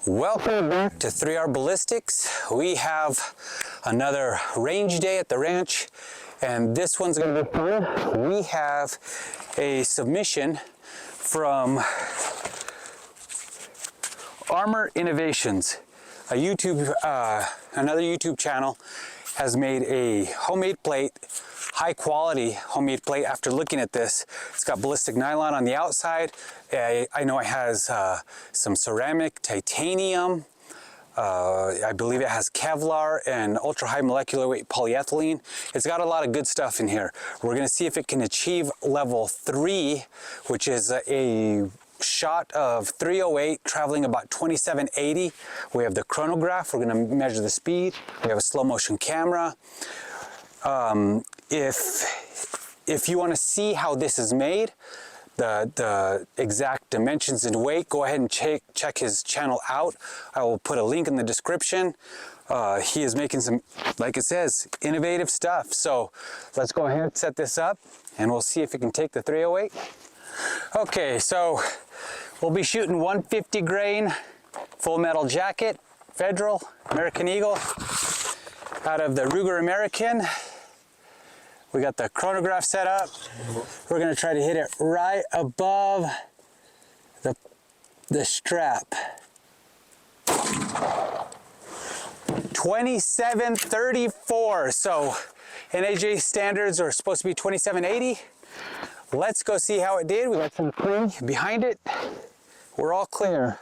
Welcome back to 3R Ballistics. We have another range day at the ranch, and this one's going to be fun. We have a submission from Armor Innovations, a another YouTube channel has made a homemade plate, high quality homemade plate. After looking at this, it's got ballistic nylon on the outside. I know it has some ceramic, titanium. I believe it has Kevlar and ultra high molecular weight polyethylene. It's got a lot of good stuff in here. We're gonna see if it can achieve level 3, which is a shot of 308 traveling about 2780. We have the chronograph. We're going to measure the speed. We have a slow motion camera. If you want to see how this is made, the exact dimensions and weight, go ahead and check his channel out. I will put a link in the description. He is making some, like it says, innovative stuff. So let's go ahead and set this up and we'll see if it can take the 308. Okay, so we'll be shooting 150 grain full metal jacket, Federal, American Eagle, out of the Ruger American. We got the chronograph set up. We're gonna try to hit it right above the strap. 2734, so NAJ standards are supposed to be 2780. Let's go see how it did. We got some crew behind it. We're all clear.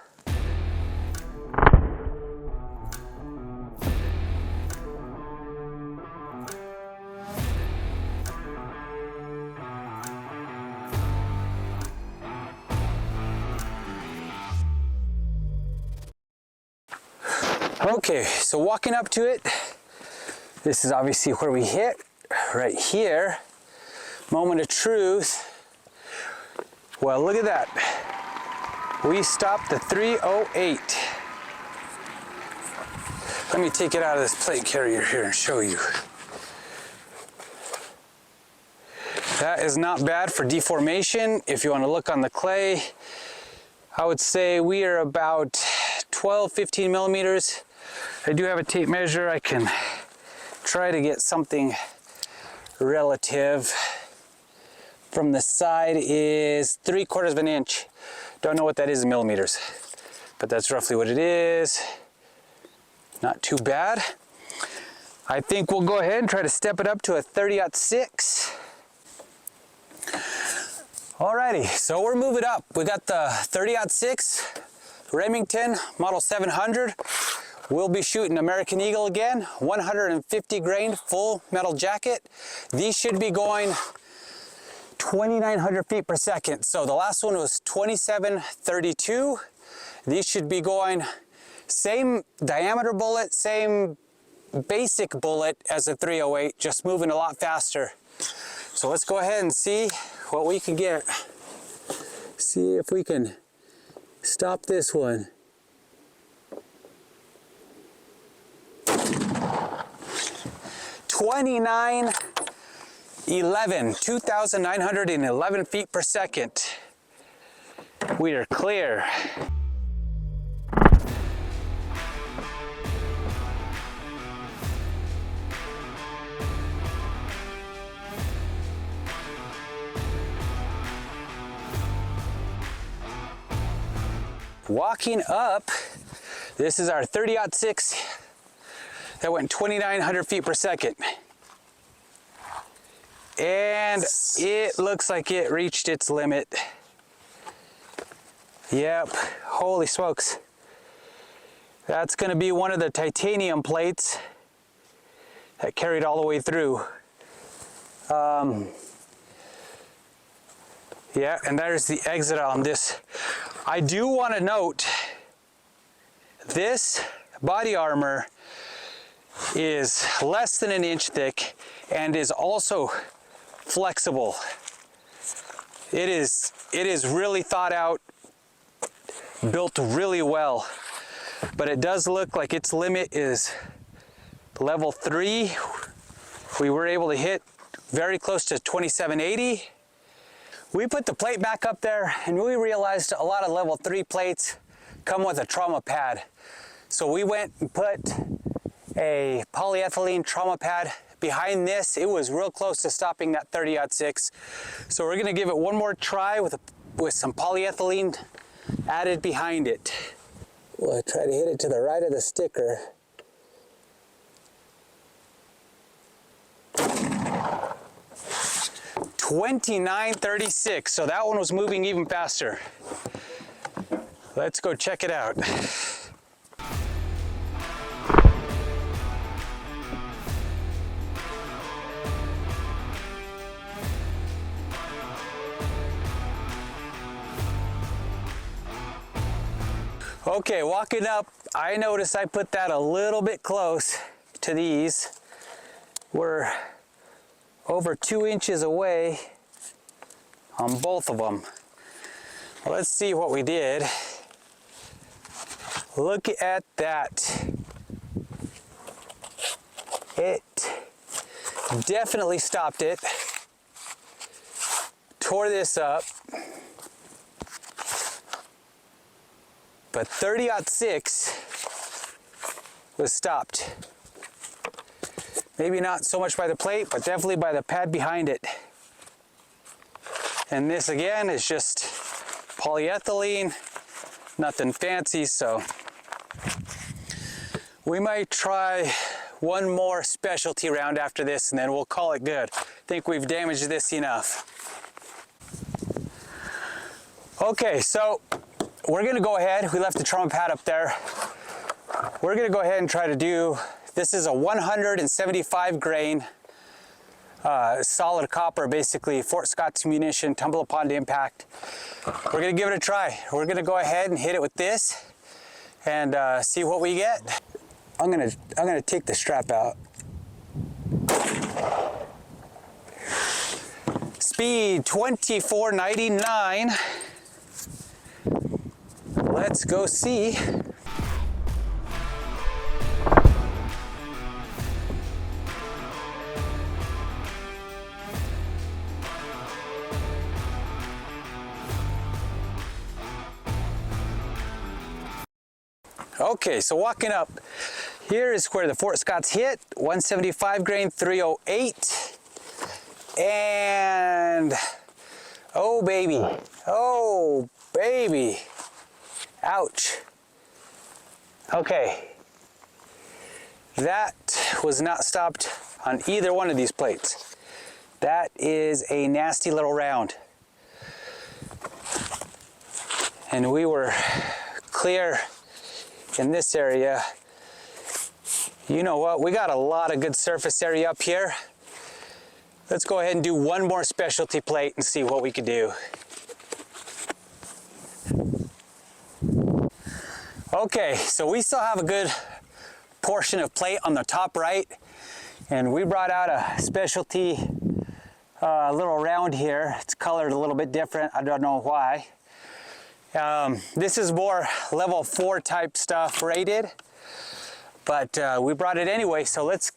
Okay, so walking up to it, this is obviously where we hit, right here. Moment of truth. Well, look at that. We stopped the 308. Let me take it out of this plate carrier here and show you. That is not bad for deformation. If you want to look on the clay, I would say we are about 12-15 millimeters. I do have a tape measure. I can try to get something relative. From the side is 3/4 of an inch. Don't know what that is in millimeters, but that's roughly what it is. Not too bad. I think we'll go ahead and try to step it up to a 30-06. Alrighty, so we're moving up. We got the 30-06 Remington Model 700. We'll be shooting American Eagle again, 150 grain full metal jacket. These should be going 2,900 feet per second. So the last one was 2732. These should be going same diameter bullet, same basic bullet as a 308, just moving a lot faster. So let's go ahead and see what we can get. See if we can stop this one. 2,911 feet per second. We are clear. Walking up, this is our 30-06 that went 2,900 feet per second. And it looks like it reached its limit. Yep, holy smokes. That's gonna be one of the titanium plates that carried all the way through. Yeah, and there's the exit on this. I do want to note this body armor is less than an inch thick and is also flexible. It is really thought out, built really well, but it does look like its limit is level 3. We were able to hit very close to 2780. We put the plate back up there and we realized a lot of level 3 plates come with a trauma pad. So we went and put a polyethylene trauma pad behind this. It was real close to stopping that 30-06. So we're gonna give it one more try with some polyethylene added behind it. Well, I try to hit it to the right of the sticker. $29.36, so that one was moving even faster. Let's go check it out. Okay, walking up, I noticed I put that a little bit close to these. We're over 2 inches away on both of them. Well, let's see what we did. Look at that. It definitely stopped it. Tore this up. But 30-06 was stopped. Maybe not so much by the plate, but definitely by the pad behind it. And this again is just polyethylene, nothing fancy, so we might try one more specialty round after this and then we'll call it good. I think we've damaged this enough. Okay, so we're gonna go ahead, we left the trauma pad up there. We're gonna go ahead and try to do, this is a 175 grain solid copper, basically Fort Scott's munition, tumble upon to impact. We're gonna give it a try. We're gonna go ahead and hit it with this and see what we get. I'm gonna take the strap out. Speed 24.99. Let's go see. Okay, so walking up, here is where the Fort Scott's hit, 175 grain, 308. And, oh baby, ouch. Okay, that was not stopped on either one of these plates. That is a nasty little round. And we were clear in this area. You know what, we got a lot of good surface area up here. Let's go ahead and do one more specialty plate and see what we could do. Okay, so we still have a good portion of plate on the top right, and we brought out a specialty little round here. It's colored a little bit different, I don't know why. This is more level 4 type stuff rated, but we brought it anyway, so let's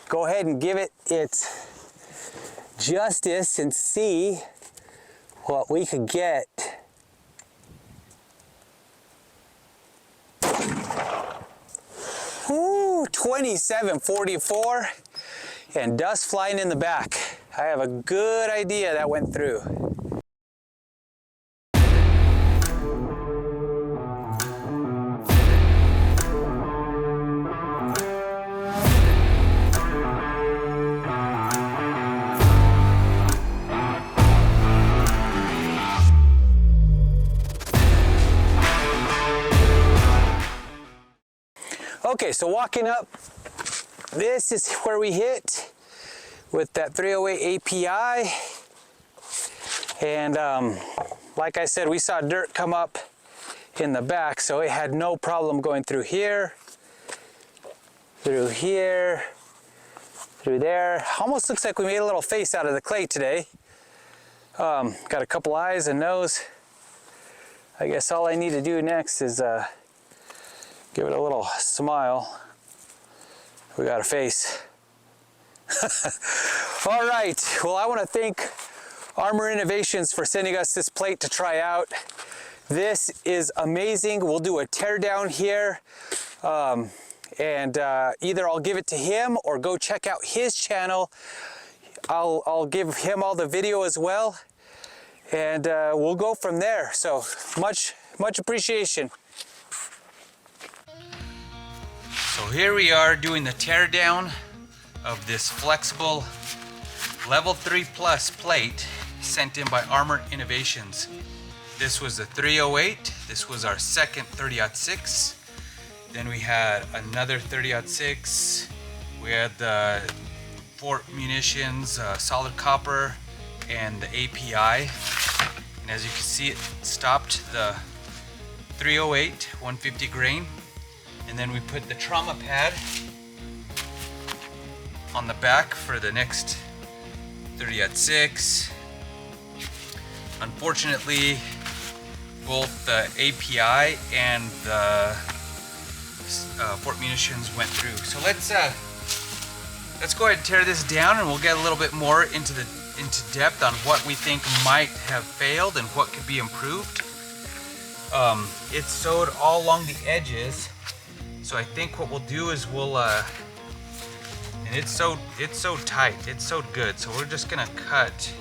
go ahead and give it its justice and see what we could get. Ooh, 27.44 and dust flying in the back. I have a good idea that went through. Okay, so walking up, this is where we hit with that 308 API. And like I said, we saw dirt come up in the back, so it had no problem going through here, through here, through there. Almost looks like we made a little face out of the clay today. Got a couple eyes and nose. I guess all I need to do next is give it a little smile. We got a face. All right, well, I want to thank Armor Innovations for sending us this plate to try out. This is amazing. We'll do a tear down here. Either I'll give it to him or go check out his channel. I'll give him all the video as well, and we'll go from there. So much appreciation. So here we are doing the tear down of this flexible level 3+ plate sent in by Armor Innovations. This was the 308. This was our second 30-06. Then we had another 30-06. We had the Fort Munitions solid copper and the API. And as you can see, it stopped the 308 150 grain. And then we put the trauma pad on the back for the next 30-06. Unfortunately, both the API and the Fort Munitions went through. So let's go ahead and tear this down, and we'll get a little bit more into depth on what we think might have failed and what could be improved. It's sewed all along the edges, so I think what we'll do is we'll and it's so tight, it's so good, so we're just gonna cut.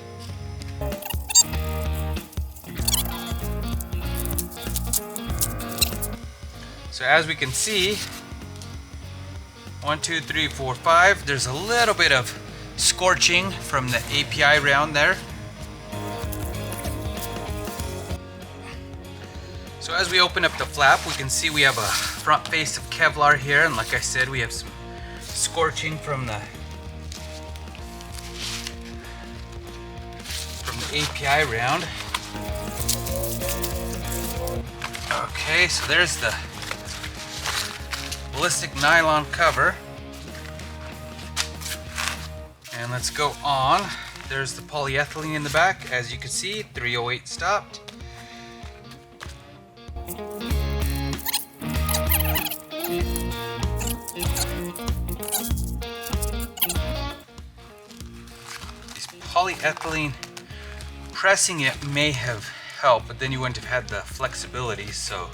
So as we can see, 1, 2, 3, 4, 5, there's a little bit of scorching from the API round there. So as we open up the flap, we can see we have a front face of Kevlar here, and like I said, we have some scorching from the API round. Okay, so there's the ballistic nylon cover, and let's go on. There's the polyethylene in the back. As you can see, 308 stopped. This polyethylene, pressing it may have helped, but then you wouldn't have had the flexibility. So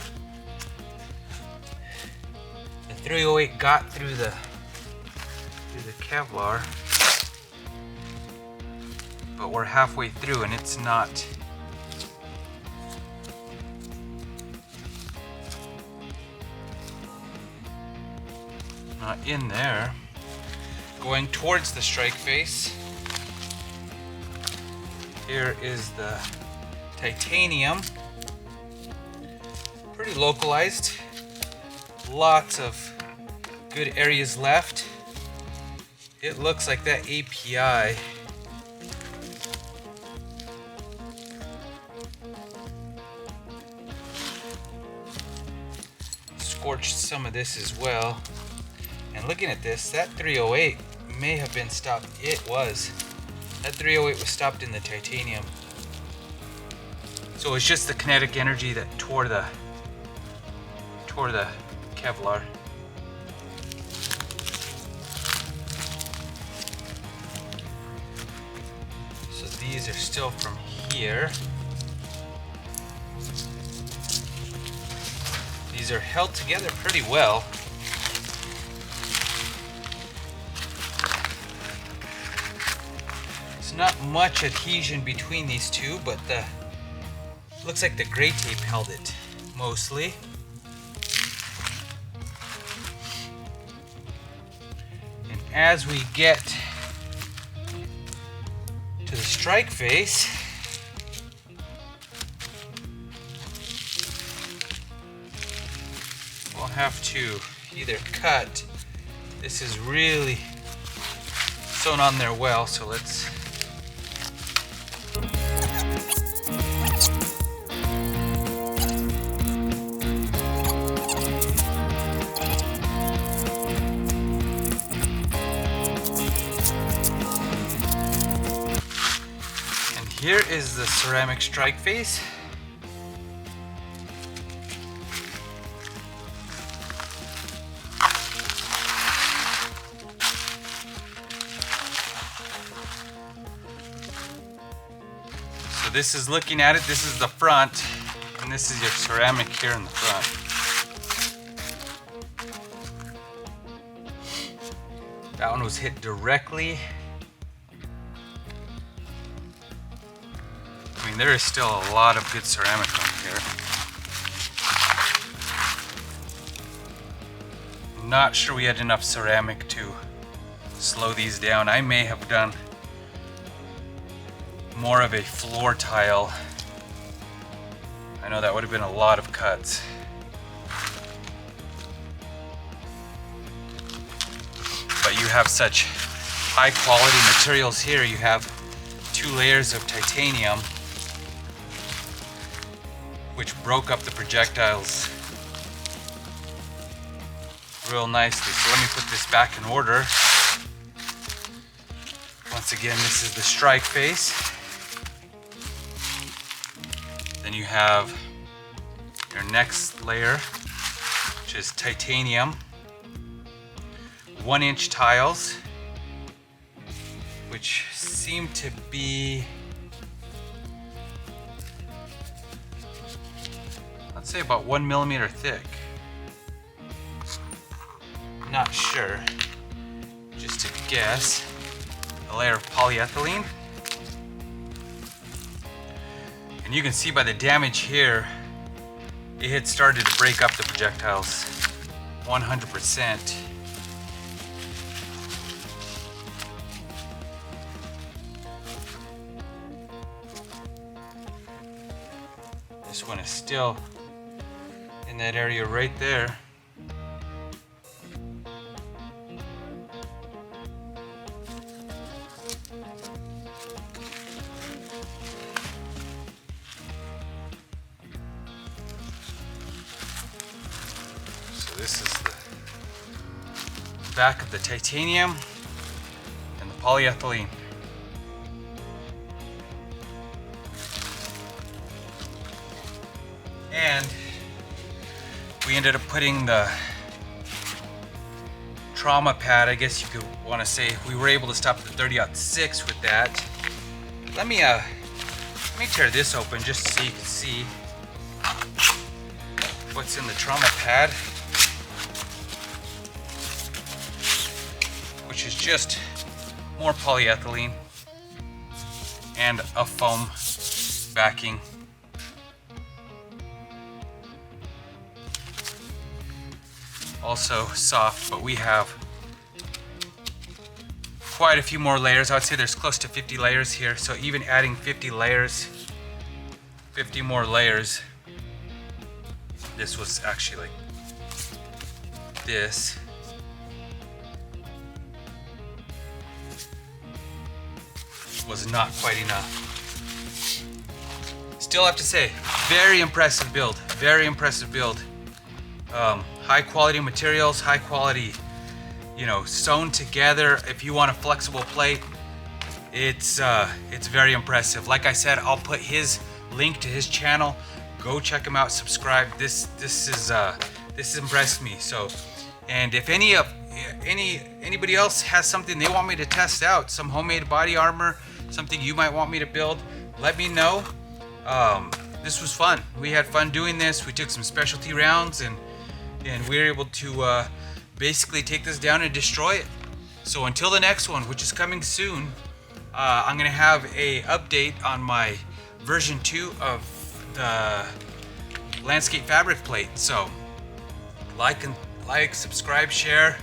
the 308 got through the Kevlar, but we're halfway through and it's not in there. Going towards the strike face, here is the titanium, pretty localized, lots of good areas left. It looks like that API scorched some of this as well. And looking at this, that 308 may have been stopped. It was. That 308 was stopped in the titanium. So it's just the kinetic energy that tore the Kevlar. So these are still from here. These are held together pretty well. Not much adhesion between these two, but looks like the gray tape held it mostly. And as we get to the strike face, we'll have to either cut. This is really sewn on there well, so let's here is the ceramic strike face. So this is looking at it, this is the front, and And this is your ceramic here in the front. That one was hit directly. I mean, there is still a lot of good ceramic on here. I'm not sure we had enough ceramic to slow these down. I may have done more of a floor tile. I know that would have been a lot of cuts. But you have such high quality materials here. You have 2 layers of titanium, which broke up the projectiles real nicely. So let me put this back in order. Once again, this is the strike face. Then you have your next layer, which is titanium, 1-inch tiles, which seem to be, let's say about 1 millimeter thick. Not sure, just to guess. A layer of polyethylene. And you can see by the damage here, it had started to break up the projectiles 100%. This one is still in that area right there. This is the back of the titanium and the polyethylene. And we ended up putting the trauma pad, I guess you could want to say. We were able to stop the 30-06 with that. Let me tear this open just so you can see what's in the trauma pad, which is just more polyethylene and a foam backing. Also soft, but we have quite a few more layers. I would say there's close to 50 layers here, so even adding 50 layers, 50 more layers, this was actually like this. Was not quite enough. Still have to say, very impressive build, very impressive build. High quality materials, high quality, you know, sewn together. If you want a flexible plate, it's very impressive. Like I said, I'll put his link to his channel. Go check him out, subscribe. This impressed me. So, and if anybody else has something they want me to test out, some homemade body armor, something you might want me to build, let me know. This was fun. We had fun doing this. We took some specialty rounds and we were able to basically take this down and destroy it. So until the next one, which is coming soon, I'm gonna have a update on my version 2 of the landscape fabric plate. So like, subscribe, share.